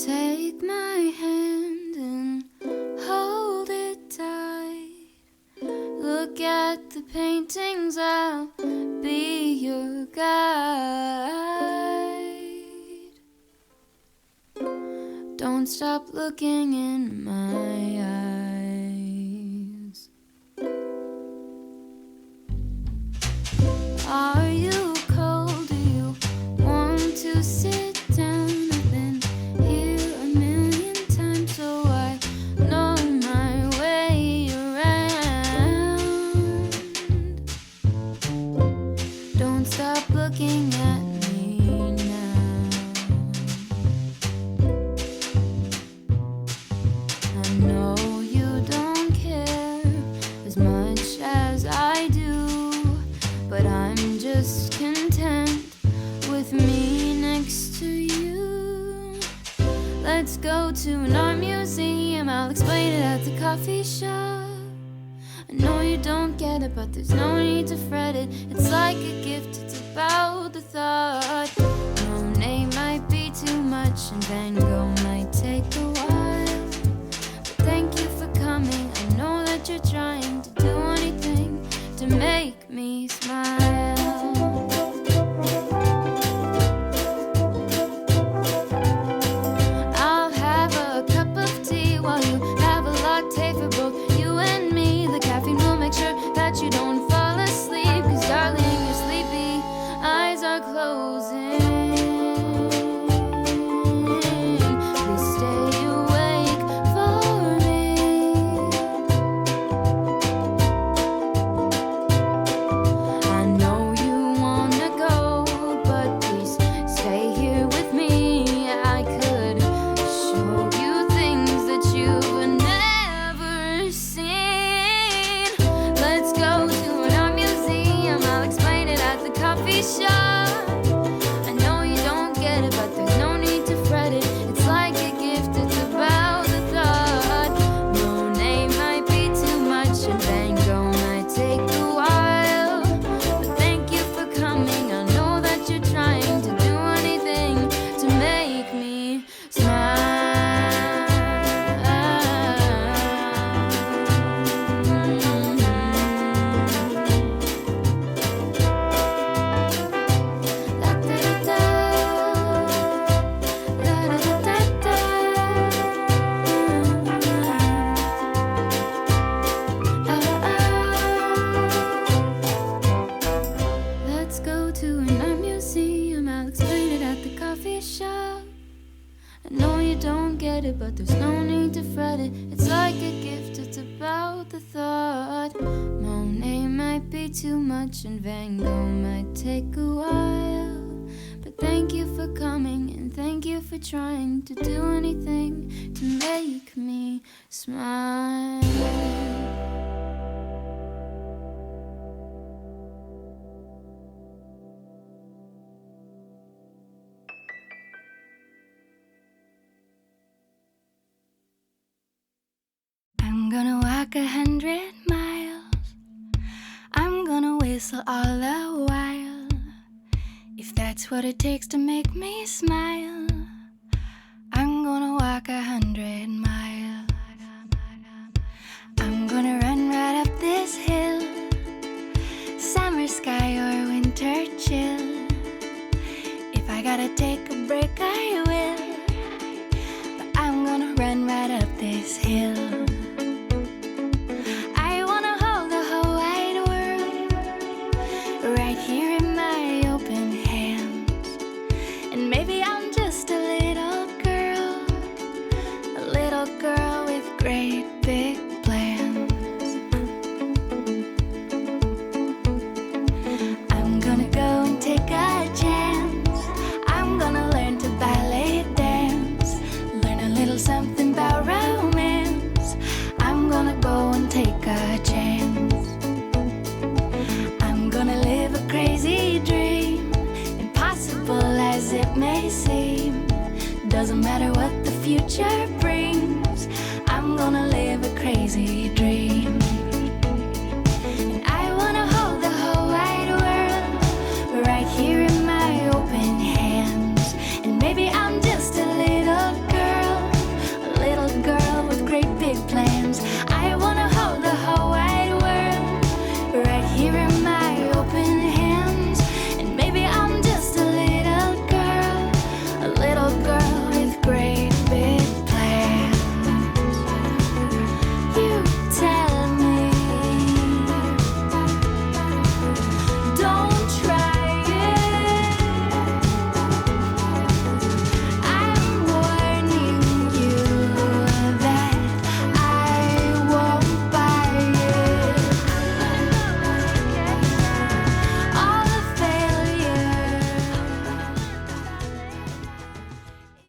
Take my hand and hold it tight. Look at the paintings, I'll be your guide. Don't stop looking in my eyes. Are you cold? Do you want to sit down? I've been here a million times, so I know my way around. Don't stop looking at me now. I know you don't care as much as I do, but I'm just content with me next to you. Let's go to an art museum, I'll explain it at the coffee shop. I know you don't get it, but there's no need to fret it. It's like a gift, it's about the thought. Monet might be too much and Van Gogh might take a while, but thank you for coming. I know that you're trying to do anything to make me smile. I'll have a cup of tea while you have a latte for both you and me. The caffeine will make sure that you don't fall asleep, 'cause darling, you're sleepy, eyes are closing. Please stay awake for me. I know you wanna go, but please stay here with me. I could show you things that you've never seen. Let's go to an art museum, I'll explain it at the coffee shop. I know you don't get it, but there's no need to fret it. It's like a gift, it's about the thought. Monet might be too much and Van Gogh might take a while, but thank you for coming. I know that you're trying to do anything to make me Let's go to an art museum, I'll explain it at the coffee shop. I know you don't get it, but there's no need to fret it. It's like a gift, it's about the thought. Monet might be too much and Van Gogh might take a while, but thank you for coming and thank you for trying to do anything to make me smile. I'm gonna walk 100 miles. I'm gonna whistle all the while. If that's what it takes to make me smile, I'm gonna walk 100 miles. I'm gonna run right up this hill, summer sky or winter chill. If I gotta take a break, I will, but I'm gonna run right up this hill. I wanna hold the whole wide world right here in my open hands. And maybe I'm just a little girl with great big plans. I'm gonna go and take a chance. I'm gonna learn to ballet dance, learn a little something about romance. I'm gonna go and take a chance. I'm gonna live a crazy dream, impossible as it may seem. Doesn't matter what the future brings, I'm gonna live a crazy dream.